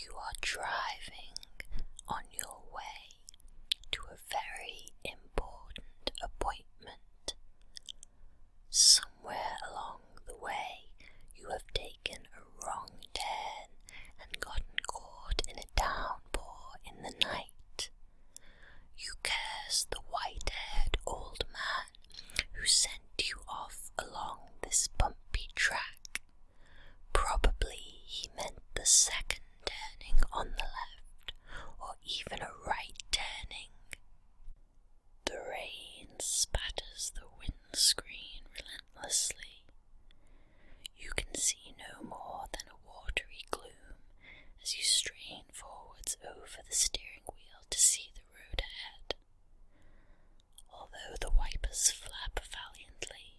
You are driving on your way to a very important appointment. Somewhere along the way, you have taken a wrong turn and gotten caught in a downpour in the night. You curse the white-haired old man who sent you off along this bumpy track. Probably he meant the second turning on the left, or even a right turning. The rain spatters the windscreen relentlessly. You can see no more than a watery gloom as you strain forwards over the steering wheel to see the road ahead. Although the wipers flap valiantly,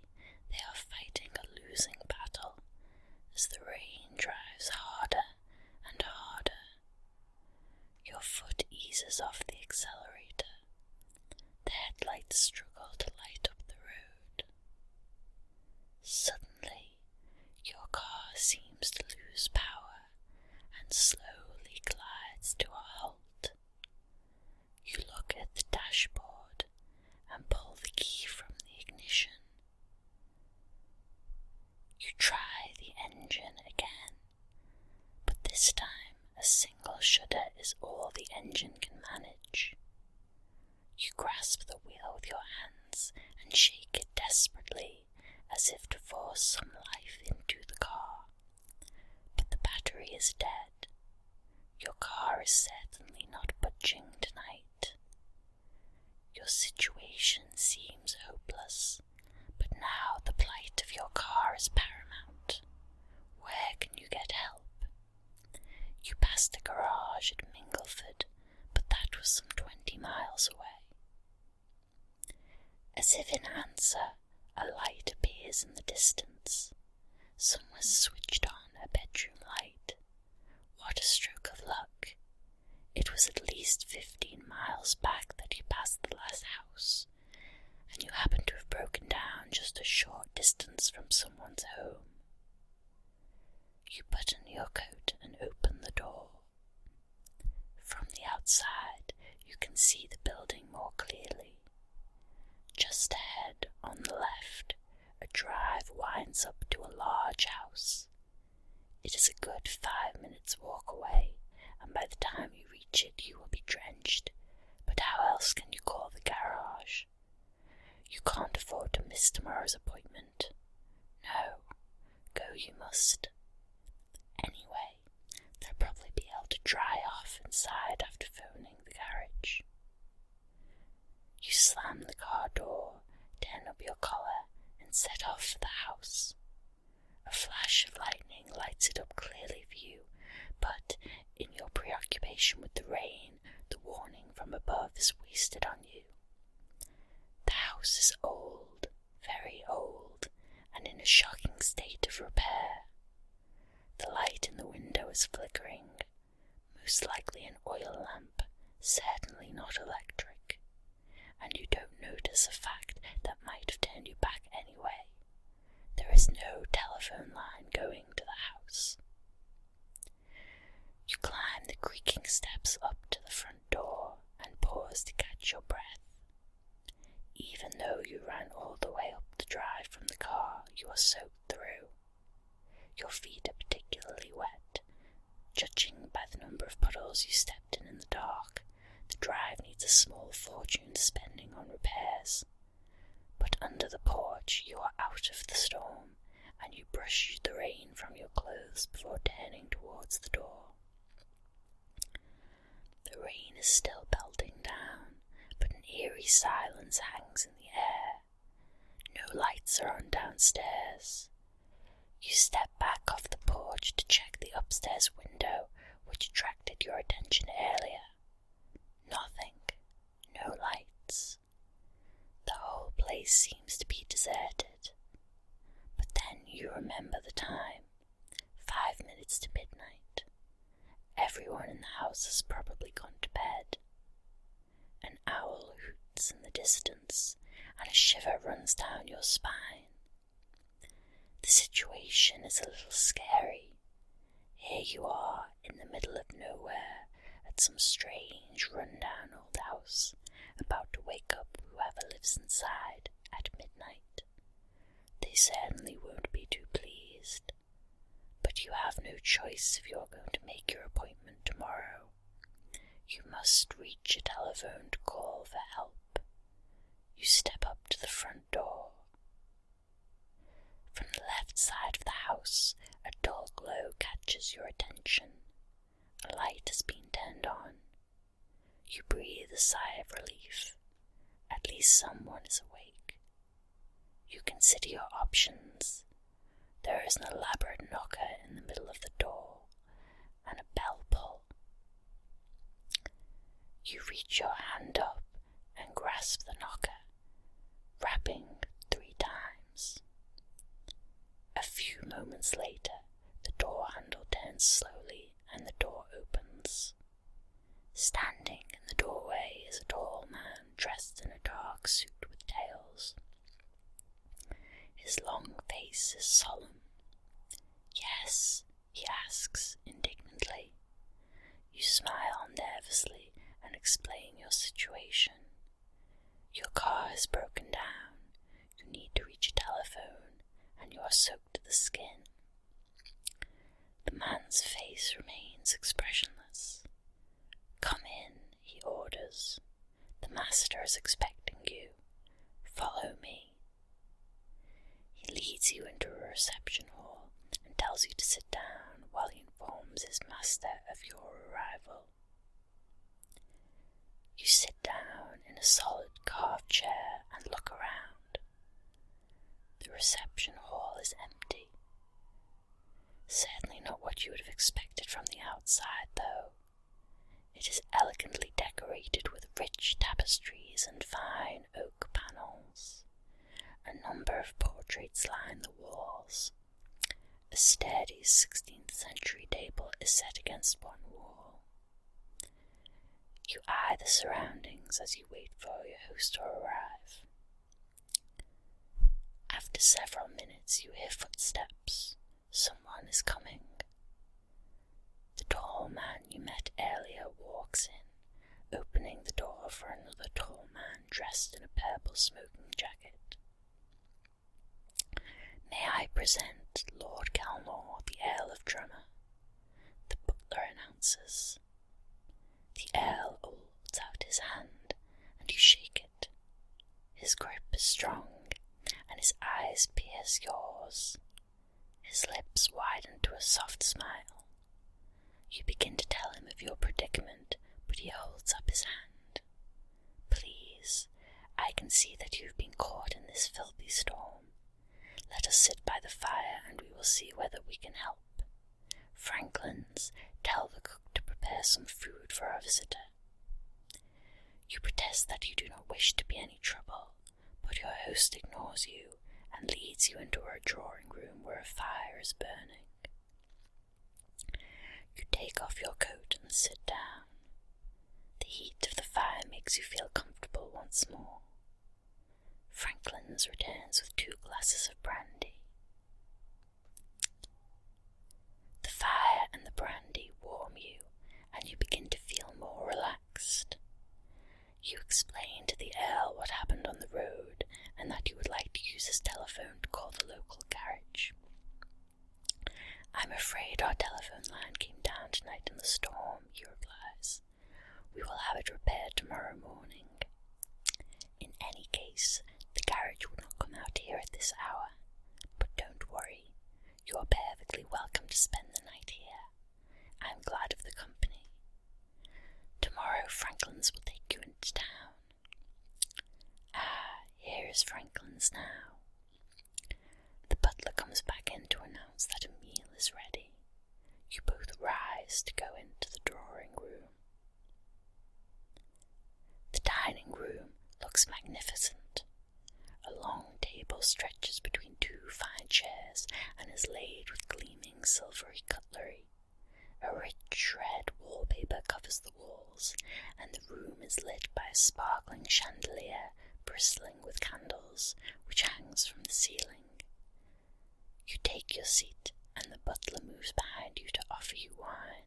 they are fighting a losing battle as the rain drives harder and harder. Your foot eases off the accelerator. The headlights struggle to light up the road. Suddenly, your car seems to lose power and slowly glides to a halt. You look at the dashboard and pull the key from the ignition. You try the engine again, but this time a single shudder is all the engine can manage. You grasp the wheel with your hands and shake it desperately, as if to force some life into the car. But the battery is dead. Your car is certainly not budging tonight. Your situation seems hopeless, but now the plight of your car is paramount. Where can you get help? You passed a garage at Mingleford, but that was some 20 miles away. As if in answer, a light appears in the distance. Someone switched on a bedroom light. What a stroke of luck! It was at least 15 miles back that you passed the last house, and you happened to have broken down just a short distance from someone's home. You button your coat and open the door. From the outside, you can see the building more clearly. Just ahead, on the left, a drive winds up to a large house. It is a good 5 minutes walk away, and by the time you reach it, you will be drenched. But how else can you call the garage? You can't afford to miss tomorrow's appointment. No, go you must. Anyway, they'll probably be able to dry off inside after phoning the garage. You slam the car door, turn up your collar, and set off for the house. A flash of lightning lights it up clearly for you, but in your preoccupation with the rain, the warning from above is wasted on you. The house is old, very old, and in a shocking state of repair. The light in the window is flickering, most likely an oil lamp, certainly not electric, and you don't notice a fact that might have turned you back anyway. There is no telephone line going to the house. You climb the creaking steps up to the front door and pause to catch your breath. Even though you ran all the way up the drive from the car, you are soaked through. Your feet are particularly wet. Judging by the number of puddles you stepped in the dark, the drive needs a small fortune spending on repairs. But under the porch you are out of the storm, and you brush the rain from your clothes before turning towards the door. The rain is still pelting down, but an eerie silence hangs in the air. No lights are on downstairs. You step back off the porch to check the upstairs window, which attracted your attention earlier. Nothing. No lights. The whole place seems to be deserted. But then you remember the time. 5 minutes to midnight. Everyone in the house has probably gone to bed. An owl hoots in the distance, and a shiver runs down your spine. The situation is a little scary. Here you are in the middle of nowhere some strange, run-down old house, about to wake up whoever lives inside at midnight. They certainly won't be too pleased. But you have no choice if you're going to make your appointment tomorrow. You must reach a telephone to call for help. You step up to the front door. From the left side of the house, a dull glow catches your attention. A light has been turned on. You breathe a sigh of relief. At least someone is awake. You consider your options. There is an elaborate knocker in the middle of the door, and a bell pull. You reach your hand up and grasp the knocker, rapping 3 times. A few moments later, the door handle turns slowly and the door opens. Standing in the doorway is a tall man dressed in a dark suit with tails. His long face is solemn. "Yes?" he asks indignantly. You smile nervously and explain your situation. Your car has broken down, you need to reach a telephone, and you are soaked to the skin. The man's face remains expressionless. "Come in," he orders. "The master is expecting you. Follow me." He leads you into a reception hall and tells you to sit down while he informs his master of your arrival. You sit down in a solid carved chair and look around. The reception hall is empty. Certainly not what you would have expected from the outside, though. It is elegantly decorated with rich tapestries and fine oak panels. A number of portraits line the walls. A sturdy 16th century table is set against one wall. You eye the surroundings as you wait for your host to arrive. After several minutes you hear footsteps. Someone is coming. The tall man you met earlier walks in, opening the door for another tall man dressed in a purple smoking jacket. "May I present Lord Calmore, the Earl of Drummer," the butler announces. The Earl holds out his hand, and you shake it. His grip is strong, and his eyes pierce yours. His lips widen to a soft smile. You begin to tell him of your predicament, but he holds up his hand. "Please, I can see that you've been caught in this filthy storm. Let us sit by the fire and we will see whether we can help. Franklin's, tell the cook to prepare some food for our visitor." You protest that you do not wish to be any trouble, but your host ignores you and leads you into a drawing room where a fire is burning. You take off your coat and sit down. The heat of the fire makes you feel comfortable once more. Franklin's returns with 2 glasses of brandy. The fire and the brandy warm you, and you begin to feel more relaxed. You explain to the Earl what happened on the road, and that you would like to use his telephone to call the local garage. "I'm afraid our telephone line came down tonight in the storm," he replies. "We will have it repaired tomorrow morning. In any case, the garage would not come out here at this hour. But don't worry, you are perfectly welcome to spend the night here. I am glad of the company. Tomorrow Franklin's will take you into town." Here is Franklin's now. The butler comes back in to announce that a meal is ready. You both rise to go into the drawing room. The dining room looks magnificent. A long table stretches between 2 fine chairs and is laid with gleaming silvery cutlery. A rich red wallpaper covers the walls, and the room is lit by a sparkling chandelier bristling with candles, which hangs from the ceiling. You take your seat, and the butler moves behind you to offer you wine.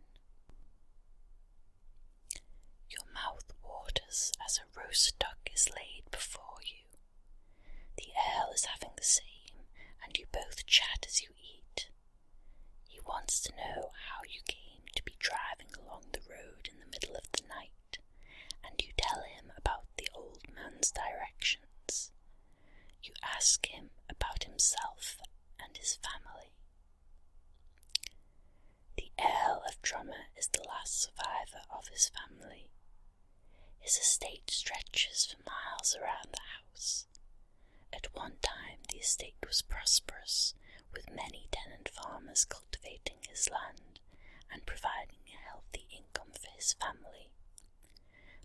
fingers as a roast duck is laid before you. The Earl is having the same, and you both chat as you eat. He wants to know how you came to be driving along the road in the middle of the night, and you tell him about the old man's directions. You ask him about himself and his family. The Earl of Drummer is the last survivor of his family. His estate stretches for miles around the house. At one time the estate was prosperous, with many tenant farmers cultivating his land and providing a healthy income for his family.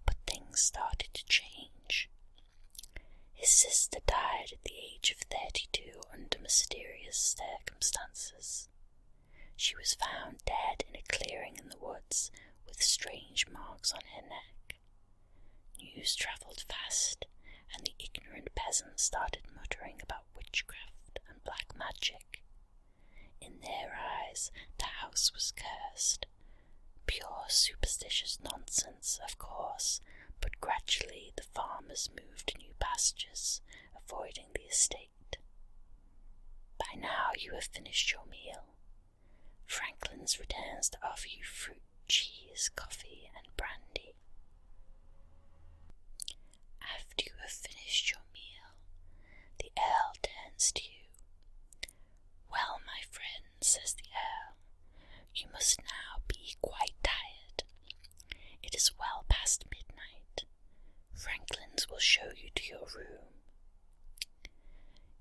But things started to change. His sister died at the age of 32 under mysterious circumstances. She was found dead in a clearing in the woods with strange marks on her neck. News travelled fast, and the ignorant peasants started muttering about witchcraft and black magic. In their eyes, the house was cursed. Pure superstitious nonsense, of course, but gradually the farmers moved to new pastures, avoiding the estate. By now you have finished your meal. Franklin's returns to offer you fruit, cheese, coffee, and brandy. After you have finished your meal, the Earl turns to you. "Well, my friend," says the Earl, "you must now be quite tired. It is well past midnight. Franklin's will show you to your room."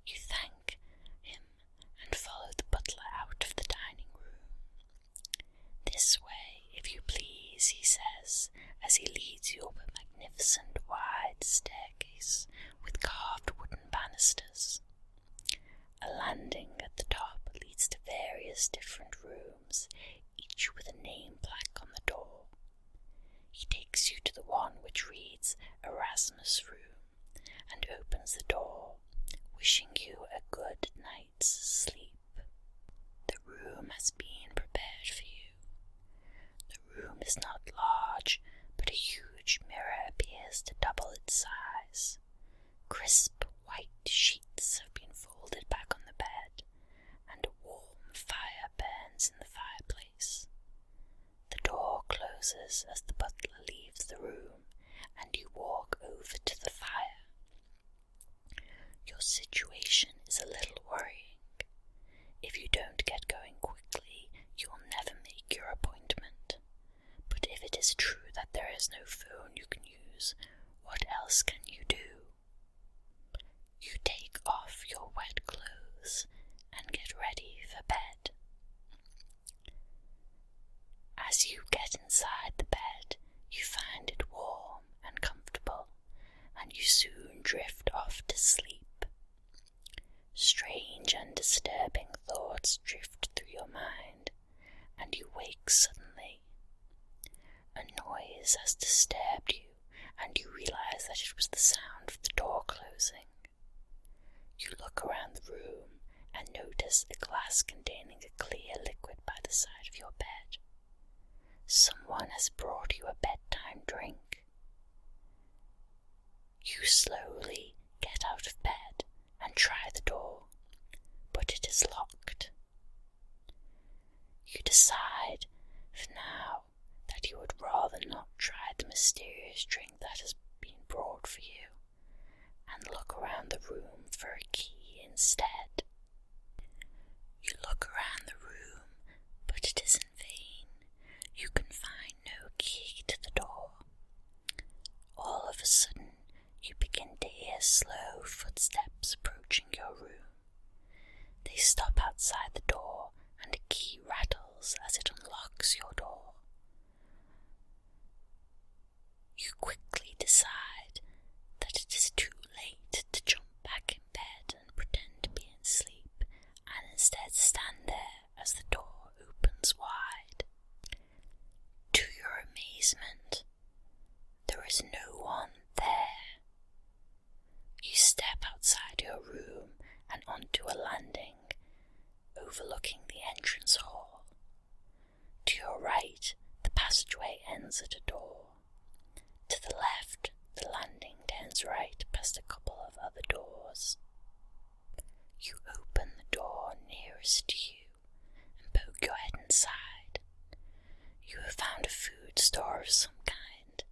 You thank him and follow the butler out of the dining room. "This way, if you please," he says, as he leads you up a magnificent wide staircase with carved wooden banisters. A landing at the top leads to various different rooms, each with a name plaque on the door. He takes you to the one which reads Erasmus' room and opens the door, wishing you a good night's sleep. The room has been prepared for you. The room is not large, but a huge mirror appears to double its size. Crisp white sheets have been folded back on the bed, and a warm fire burns in the fireplace. The door closes as the butler leaves the room, and you walk over to the fire. Your situation is a little worrying. If you don't get going quickly, you will never make your appointment. But if it is true that there is no phone you can use, what else can you do? You take off your wet clothes and get ready for bed. As you get inside the bed, you find it warm and comfortable, and you soon drift off to sleep. Strange and disturbing thoughts drift through your mind, and you wake suddenly. A noise has disturbed you, and you realize that it was the sound of the door closing. You look around the room and notice a glass containing a clear liquid by the side of your bed. Someone has brought you a bedtime drink. You slowly get out of bed and try the door, but it is locked. You decide, for now, that you would rather not try the mysterious drink that has been brought for you, and look around the room for a key instead. You look around the room, but it is in vain. You can find no key to the door. All of a sudden, you begin to hear slow footsteps approaching your room. They stop outside the door, and a key rattles as it unlocks your door. You quickly decide that it is too late to jump back in bed and pretend to be asleep, and instead stand there as the door opens wide. To your amazement, there is no one there. You step outside your room and onto a landing overlooking the entrance hall. To your right, the passageway ends at a door. To the left, The landing turns right past a couple of other doors. You open the door nearest to you and poke your head inside. You have found a food store of some kind.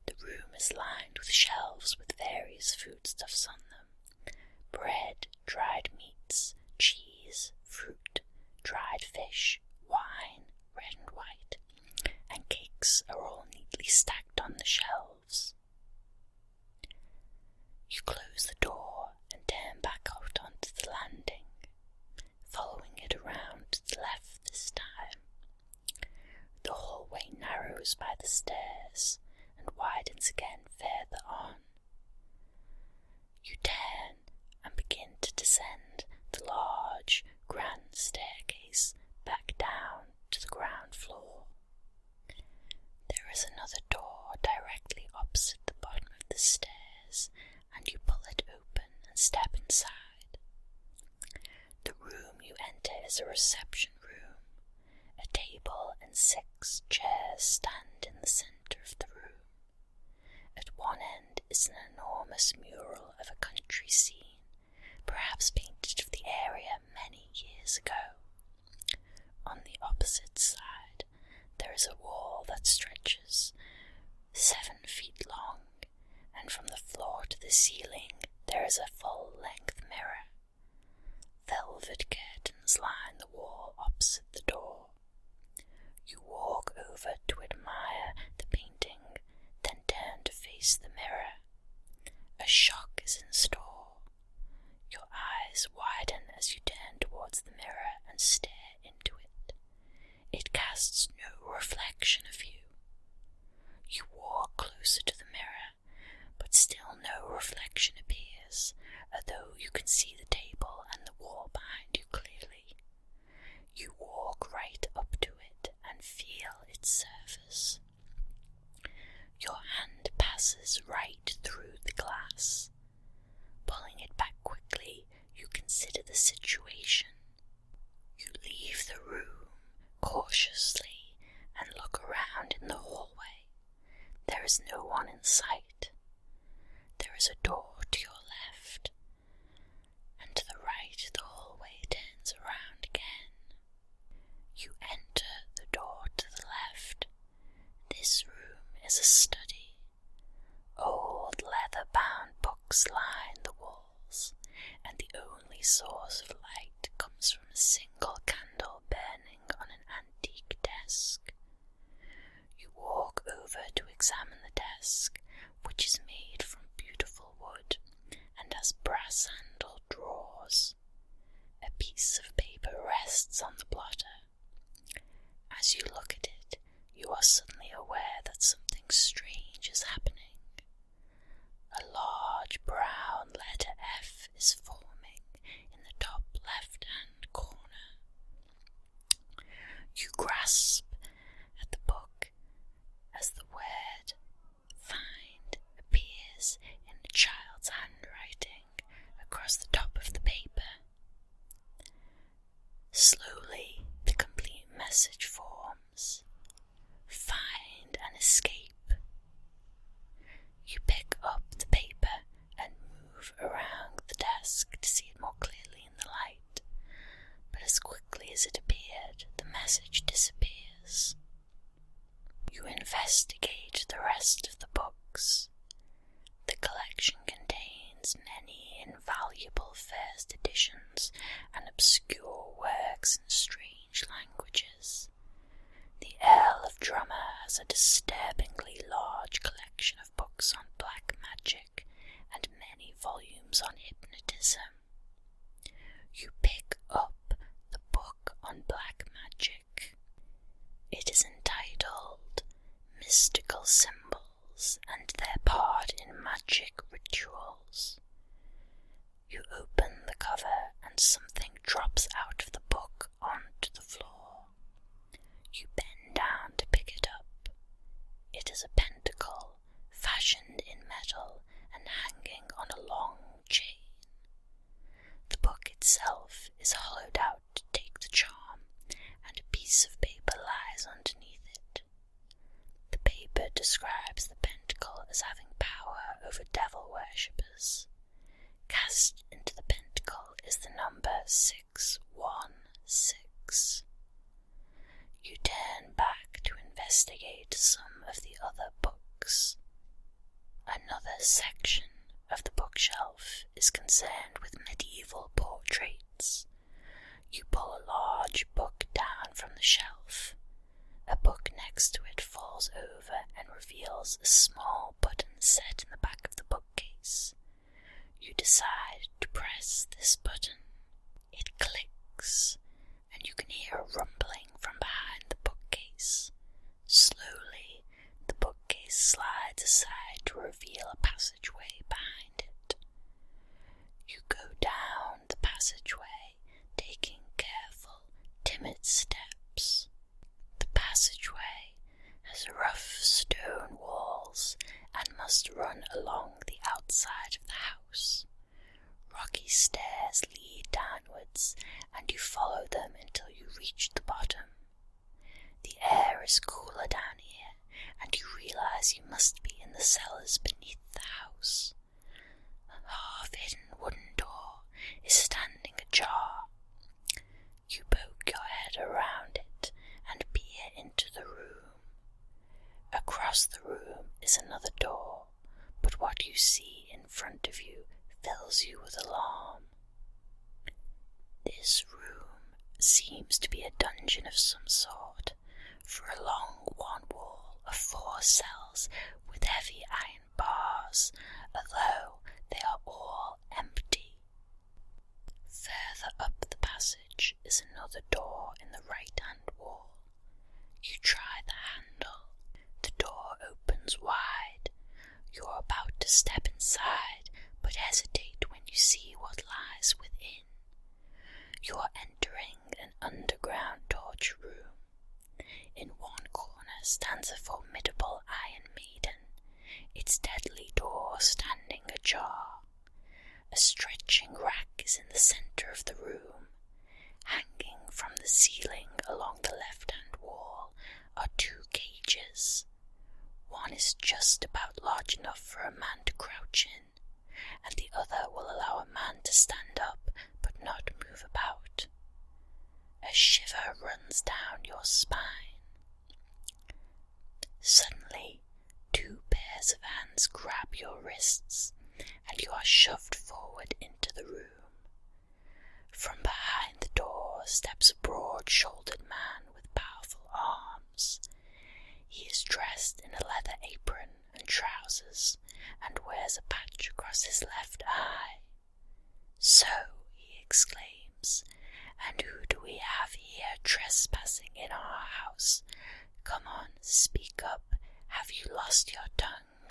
The room is lined with shelves with various foodstuffs on them. Bread, dried meats, cheese, fruit, dried fish, wine, red and white, and cakes are all neatly stacked on the shelves. You close the door and turn back out onto the landing, following it around to the left this time. The hallway narrows by the stairs and widens again further on. You turn and begin to descend the large, grand staircase back down to the ground floor. There is another door directly opposite the bottom of the stairs, and you pull it open and step inside. The room you enter is a reception room. A table and 6 chairs stand in the centre of the room. At one end is an enormous mural of a country scene, perhaps painted of the area many years ago. On the opposite side, there is a wall that stretches 7 feet long, and from the floor to the ceiling there is a full-length mirror. Velvet curtains line the wall opposite the door. You walk over to admire the painting, then turn to face the mirror. A shock is in store. Your eyes widen as you turn towards the mirror and stare into it. It casts no reflection of you. You walk closer to the mirror, but still no reflection appears, although you can see the table and the wall behind you clearly. You walk right up to it and feel its surface. Your hand passes right through the glass. Pulling it back quickly, you consider the situation. You leave the room cautiously and look around in the hallway. There is no one in sight. There is a door to your left, and to the right the hallway turns around again. You enter the door to the left. This room is a study. Old leather-bound books line the walls, and the only source of light comes from a single candle burning on an antique desk. You walk over to examine the desk, which is made from beautiful wood and has brass-handled drawers. A piece of paper rests on the blotter. As you look at it, you are suddenly aware that something strange is happening. A large brown letter F is forming in the top left-hand corner. You grasp at the book as the word "find" appears in a child's handwriting across the top of the paper. Slowly, the complete message forms. Find and escape. You pick up the paper and move around the desk to see it more clearly in the light, but as quickly as it appeared, the message disappears. You investigate the rest of the books. The collection contains many invaluable first editions and obscure works in strange languages. The Earl of Drummer has a disturbingly large collection of books on black magic and many volumes on hypnotism. You pick up the book on black magic. It is entitled Mystical Symbols and Their Part in Magic Rituals. You open the cover and something drops out of the book onto the floor. You bend down to pick it up. It is a pentacle fashioned in metal and hanging on a long chain. The book itself is hollowed out to take the charm, and a piece of paper lies underneath it. The paper describes the pentacle as having power over devil worshippers. Cast into the pentacle is the number 616. You turn back to investigate some of the other books. Another section of the bookshelf is concerned with medieval portraits. You pull a large book down from the shelf. A book next to it falls over and reveals a small button set in the back of the bookcase. You decide to press this button. It clicks, and you can hear a rumbling from behind the bookcase. Slowly, the bookcase slides aside to reveal a passageway behind it. You go down the passageway, taking careful, timid steps. The passageway has rough stone walls and must run along the outside of the house. Rocky stairs lead downwards, and you follow them until you reach the bottom. The air is cooler down here, and you realize you must be in the cellars beneath the house. A half-hidden wooden door is standing ajar. You poke your head around it and peer into the room. Across the room is another door, but what you see in front of you fills you with alarm. This room seems to be a dungeon of some sort, for along one wall are 4 cells with heavy iron bars, although they are all empty. Further up the passage is another door in the right-hand wall. You try the handle. The door opens wide. You are about to step inside, but hesitate when you see what lies within. You are entering an underground torture room. In one corner stands a formidable Iron Maiden, its deadly door standing ajar. A stretching rack is in the centre of the room. Hanging from the ceiling along the left-hand wall are 2 cages. One is just about large enough for a man to crouch in, and the other will allow a man to stand up but not move about. A shiver runs down your spine. Suddenly, 2 pairs of hands grab your wrists, and you are shoved forward into the room. From behind the door steps a broad-shouldered man with powerful arms. He is dressed in a leather apron and trousers, and wears a patch across his left eye. "So," he exclaims, "and who do we have here trespassing in our house? Come on, speak up. Have you lost your tongue?"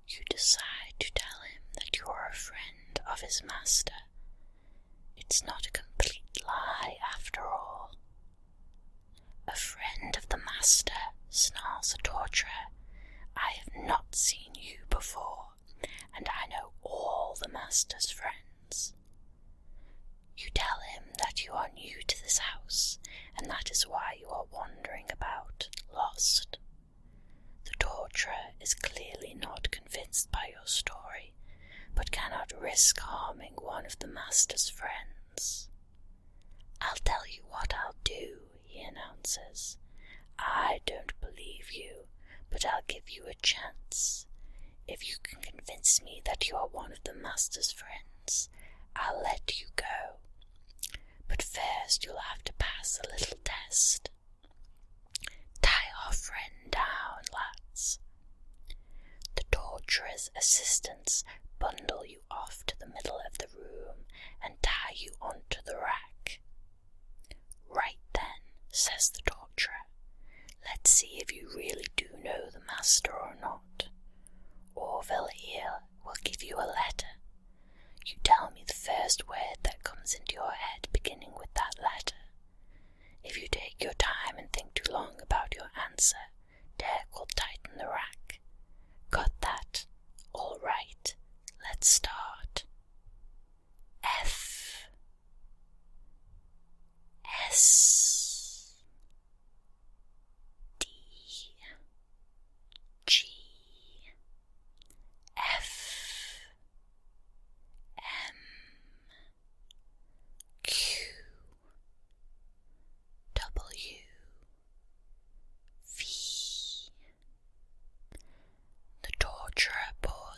You decide to tell him that you are a friend of his master. It's not a complete lie after all. "A friend of the master," snarls the torturer. "I have not seen you before, and I know all the master's friends." You tell him that you are new to this house, and that is why you are wandering about, lost. The torturer is clearly not convinced by your story, but cannot risk harming one of the master's friends. "I'll tell you what I'll do," he announces. "I don't believe you, but I'll give you a chance. If you can convince me that you are one of the master's friends, I'll let you go. But first you'll have to pass a little test. Tie our friend down, lads." The torturer's assistants bundle you off to the middle of the room and tie you onto the rack. "Right then," says the torturer, "let's see if you really do know the master or not. Orville here will give you a letter. You tell me the first word that comes into your head beginning with that letter. If you take your time and think too long about your answer, Dirk will tighten the rack. Got that? All right, let's start. F. S. D. G.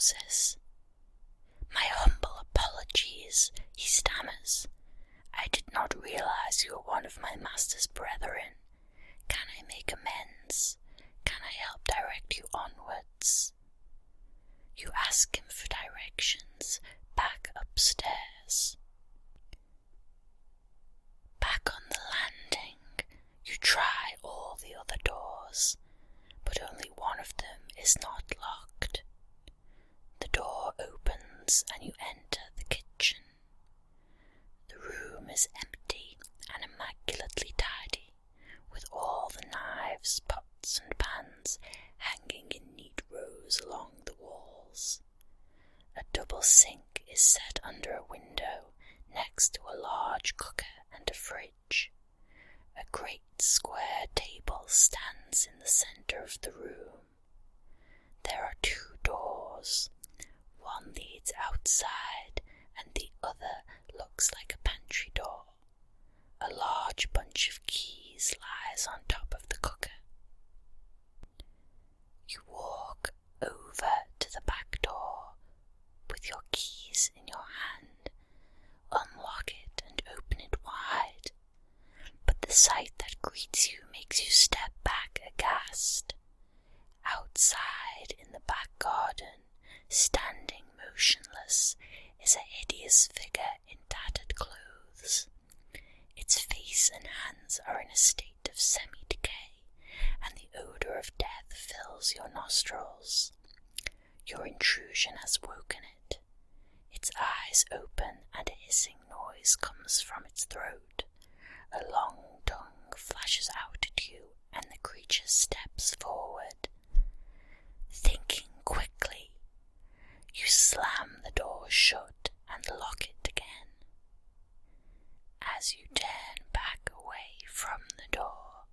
pauses. "My humble apologies," he stammers. "I did not realize you were one of my master's brethren. Can I make amends? Can I help direct you onwards?" You ask him for directions back upstairs. Back on the landing, you try all the other doors, but only one of them is not locked. The door opens and you enter the kitchen. The room is empty and immaculately tidy, with all the knives, pots and pans hanging in neat rows along the walls. A double sink is set under a window next to a large cooker and a fridge. A great square table stands in the centre of the room. There are 2 doors. One leads outside and the other looks like a pantry door. A large bunch of keys lies on top of the cooker. You walk over to the back door with your keys in your hand, unlock it and open it wide, but the sight that greets you makes you step back aghast. Outside in the back garden, standing motionless, is a hideous figure in tattered clothes. Its face and hands are in a state of semi-decay, and the odour of death fills your nostrils. Your intrusion has woken it. Its eyes open and a hissing noise comes from its throat. A long tongue flashes out at you and the creature steps forward. Thinking quickly, you slam the door shut and lock it again. As you turn back away from the door,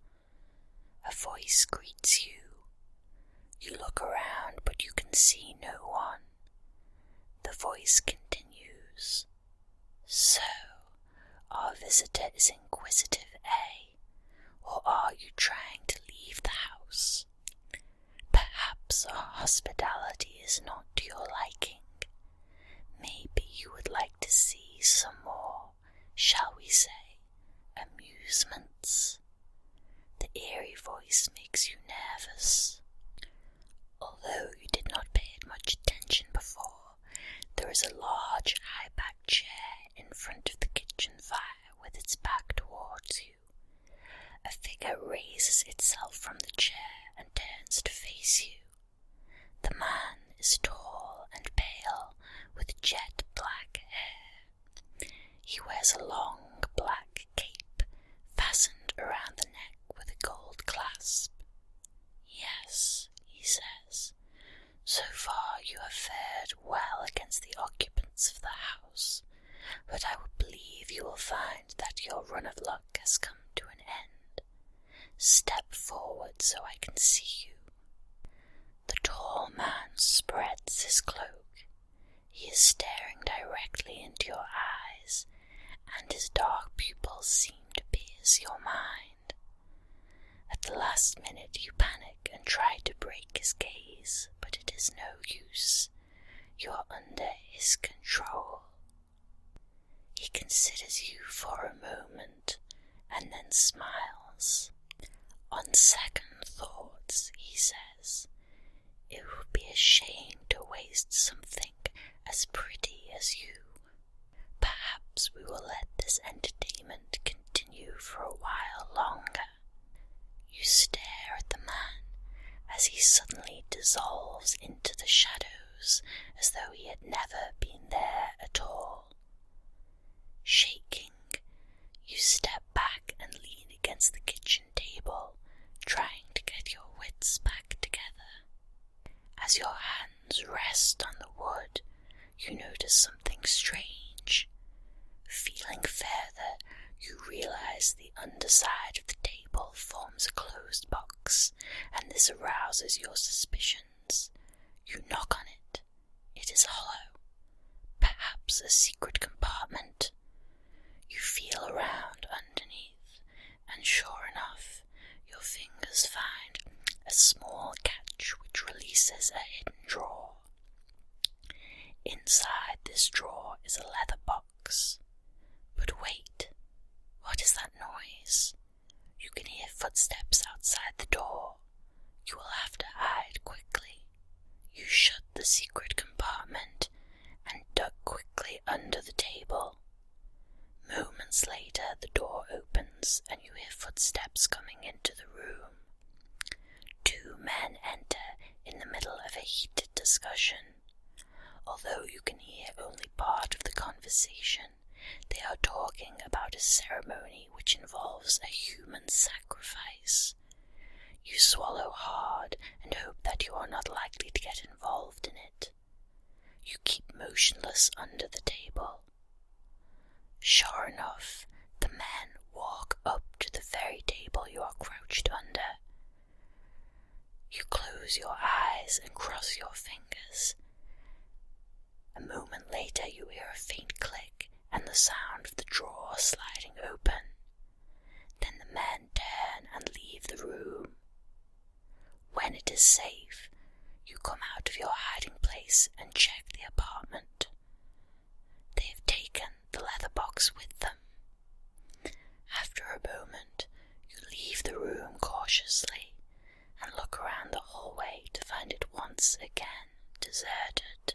a voice greets you. You look around, but you can see no one. The voice continues. "So, our visitor is inquisitive, eh? Or are you trying to leave the house? Perhaps our hospitality is not to your liking. Maybe you would like to see some more, shall we say, amusements?" The eerie voice makes you nervous. Although you did not pay it much attention before, there is a large high-backed chair in front of the kitchen fire with its back towards you. A figure raises itself from the chair and turns to face you. The man is tall and pale, with jet black hair. He wears a long black cape fastened around the neck with a gold clasp. "Yes," he says, "so far you have fared well against the occupants of the house, but I would believe you will find that your run of luck has come to an end. Step forward so I can see you." The tall man spreads his cloak. He is staring directly into your eyes, and his dark pupils seem to pierce your mind. At the last minute you panic and try to break his gaze, but it is no use. You are under his control. He considers you for a moment and then smiles. "On second thoughts," he says, "it would be a shame to waste something as pretty as you. Perhaps we will let this entertainment continue for a while longer." You stare at the man as he suddenly dissolves into the shadows as though he had never been there at all. Shaking, you step back and lean against the kitchen table, trying to get your wits back together. As your hands rest on the wood, you notice something strange. Feeling further, you realize the underside of the table forms a closed box, and this arouses your suspicions. You knock on it. It is hollow. Perhaps a secret compartment. You feel around underneath, and sure enough, your fingers find a small catch which releases a hidden drawer. Inside this drawer is a leather box. But wait, what is that noise? You can hear footsteps outside the door. You will have to hide quickly. You shut the secret compartment and duck quickly under the table. Moments later, the door opens and you hear footsteps coming into the room. Two men enter in the middle of a heated discussion. Although you can hear only part of the conversation, they are talking about a ceremony which involves a human sacrifice. You swallow hard and hope that you are not likely to get involved in it. You keep motionless under the table. Sure enough, the men walk up to the very table you are crouched under. You close your eyes and cross your fingers. A moment later you hear a faint click and the sound of the drawer sliding open. Then the men turn and leave the room. When it is safe, you come out of your hiding place and check the apartment. They have taken the leather box with them. After a moment, you leave the room cautiously and look around the hallway to find it once again deserted.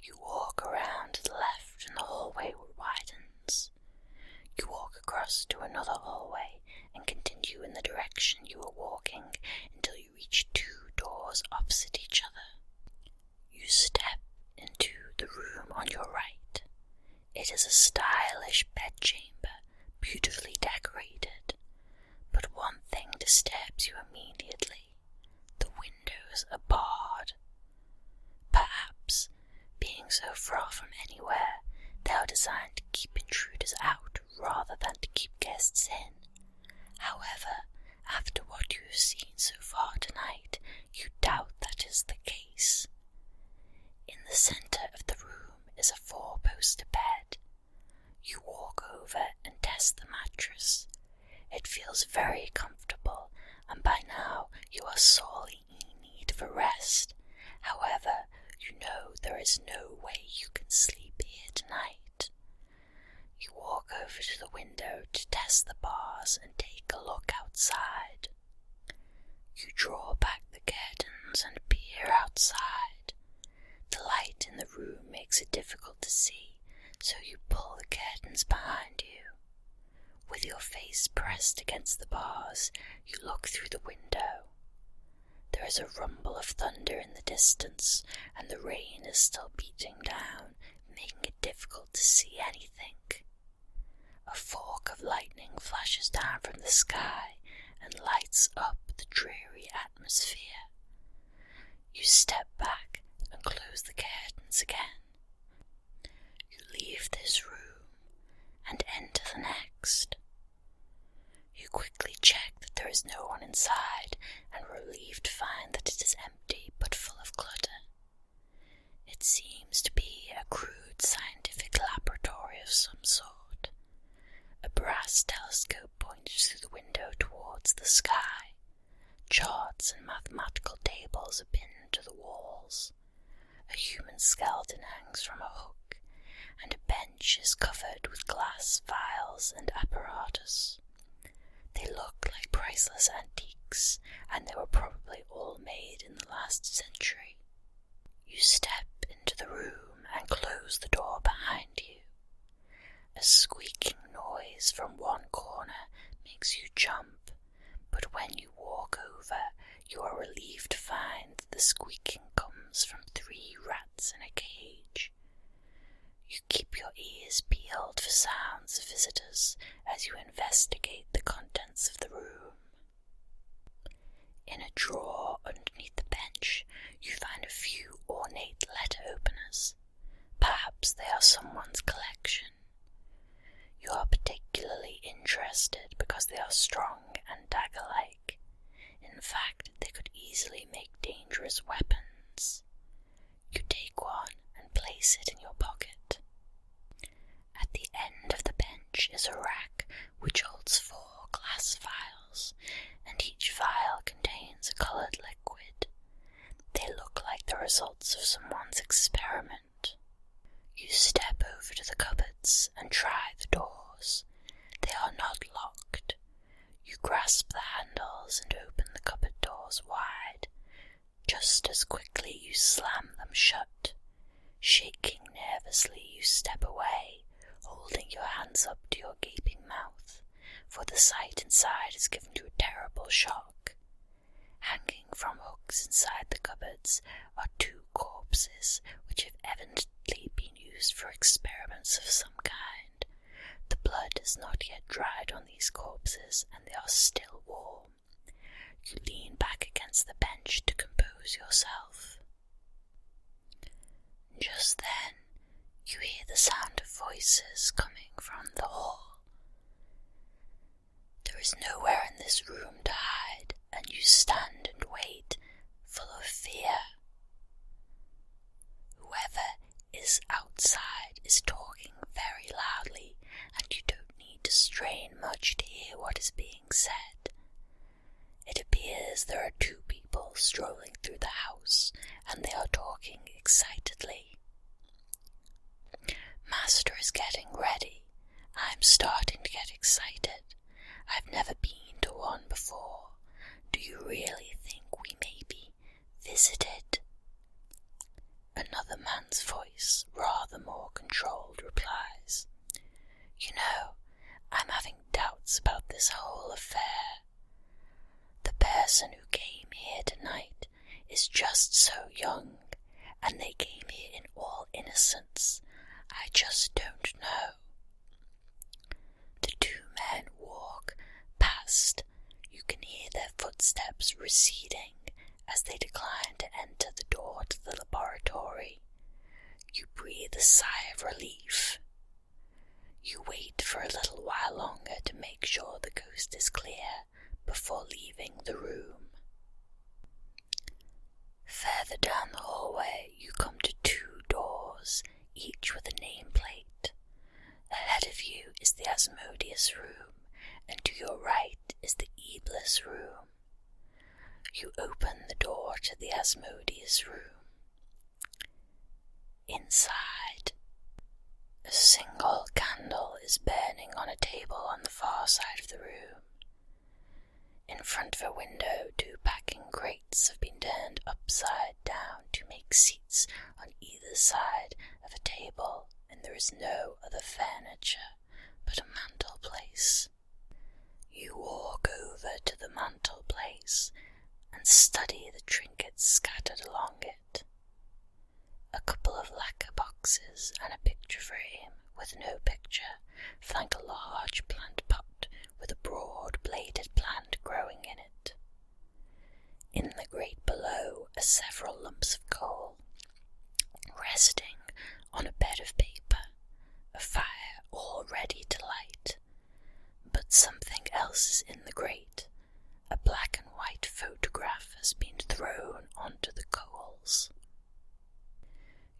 You walk around to the left and the hallway widens. You walk across to another hallway and continue in the direction you were walking until you reach two doors opposite each other. You step into the room on your right. It is a stylish bedchamber, beautifully decorated. But one thing disturbs you immediately. The windows are barred. Perhaps, being so far from anywhere, they are designed to keep intruders out rather than to keep guests in. However, after what you have seen so far tonight, you doubt that is the case. In the centre of the room is a 4-poster bed. You walk over and test the mattress. It feels very comfortable, and by now you are sorely in need of a rest. However, you know there is no way you can sleep here tonight. You walk over to the window to test the bars and take a look outside. You draw back the curtains and peer outside. The light in the room makes it difficult to see, so you pull the curtains behind you. With your face pressed against the bars, you look through the window. There is a rumble of thunder in the distance, and the rain is still beating down, making it difficult to see anything. A fork of lightning flashes down from the sky and lights up the dreary atmosphere. You step back and close the curtains again. You leave this room and enter the next. You quickly check that there is no one inside and are relieved to find that it is empty but full of clutter. It seems to be a crude scientific laboratory of some sort. A brass telescope points through the window towards the sky. Charts and mathematical tables are pinned to the walls. A human skeleton hangs from a hook, and a bench is covered with glass vials and apparatus. They look like priceless antiques, and they were probably all made in the last century. You step into the room and close the door behind you. A squeaking noise from one corner makes you jump, but when you walk over, you are relieved to find that the squeaking comes from 3 rats in a cage. You keep your ears peeled for sounds of visitors as you investigate the contents of the room. In a drawer underneath the bench, you find a few ornate letter openers. Perhaps they are someone's collection. You are particularly interested because they are strong and dagger-like. In fact, they could easily make dangerous weapons. You take one and place it in your pocket. At the end of the bench is a rack which holds 4 glass vials, and each vial contains a coloured liquid. They look like the results of someone's experiment. You step over to the cupboards and try the doors. They are not locked. You grasp the handles and open the cupboard doors wide. Just as quickly you slam them shut. Shaking nervously, you step away, holding your hands up to your gaping mouth, for the sight inside has given you a terrible shock. Hanging from hooks inside the cupboards are 2 corpses which have evidently been used for experiments of some kind. The blood has not yet dried on these corpses, and they are still warm. You lean back against the bench to compose yourself. Just then, you hear the sound of voices coming from the hall. There is nowhere in this room to hide, and you stand and wait, full of fear. Whoever is outside is talking very loudly, and you don't need to strain much to hear what is being said. It appears there are 2 people strolling through the house, and they are talking excitedly. Master is getting ready. I'm starting to get excited. I've never been to one before. Do you really think we may be visited? Another man's voice, rather more controlled, replies, You know, I'm having doubts about this whole affair. The person who came here tonight is just so young, and they came here in all innocence. I just don't know. The 2 men walk past. You can hear their footsteps receding as they decline to enter the door to the laboratory. You breathe a sigh of relief. You wait for a little while longer to make sure the coast is clear before leaving the room. Further down the hallway, you come to 2 doors, each with a nameplate. Ahead of you is the Asmodeus room, and to your right is the Iblis room. You open the door to the Asmodeus room. Inside, a single candle is burning on a table on the far side of the room. In front of a window, 2 packing crates have been turned upside down to make seats on either side of a table, and there is no other furniture but a mantelpiece. You walk over to the mantelpiece and study the trinkets scattered along it. A couple of lacquer boxes and a picture frame with no picture flank a large plant pot with a broad-bladed plant growing in it. In the grate below are several lumps of coal, resting on a bed of paper, a fire all ready to light. But something else is in the grate. A black and white photograph has been thrown onto the coals.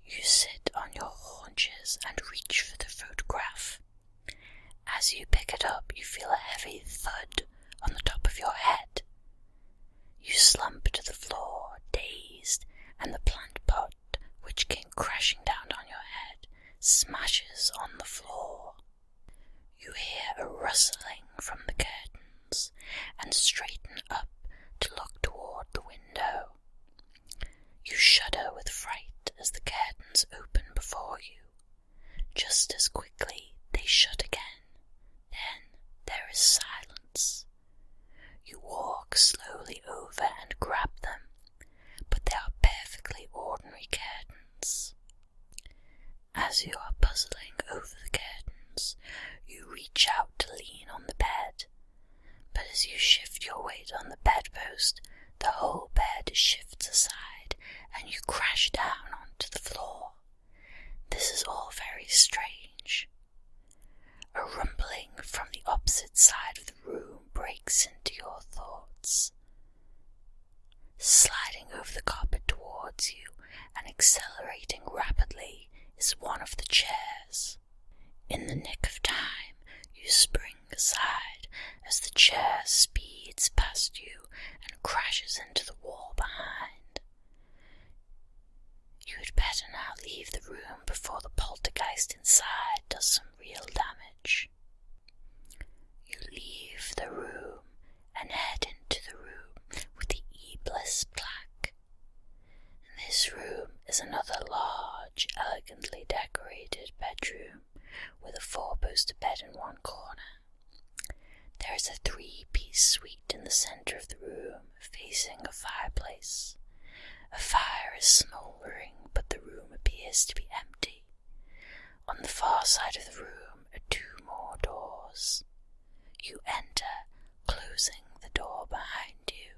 You sit on your haunches and reach for the photograph. As you pick it up, you feel a heavy thud on the top of your head. You slump to the floor, dazed, and the plant pot, which came crashing down on your head, smashes on the floor. You hear a rustling from the curtains and straighten up to look toward the window. You shudder with fright as the curtains open before you. Just as quickly they shut again. Then there is silence. You walk slowly over and grab them, but they are perfectly ordinary curtains. As you are puzzling over the curtains, you reach out to lean on the bed, but as you shift your weight on the bedpost, the whole bed shifts aside and you crash down onto the floor. This is all very strange. A rumbling from the opposite side of the room breaks into your thoughts. Sliding over the carpet towards you and accelerating rapidly is one of the chairs. In the nick of time, you spring aside as the chair speeds past you and crashes into the wall behind. You had better now leave the room before the poltergeist inside does some real damage. You leave the room and head into the room with the E-Bliss plaque. This room is another large, elegantly decorated bedroom with a 4-poster bed in one corner. There is a 3-piece suite in the centre of the room, facing a fireplace. A fire is smouldering, but the room appears to be empty. On the far side of the room are 2 more doors. You enter, closing the door behind you.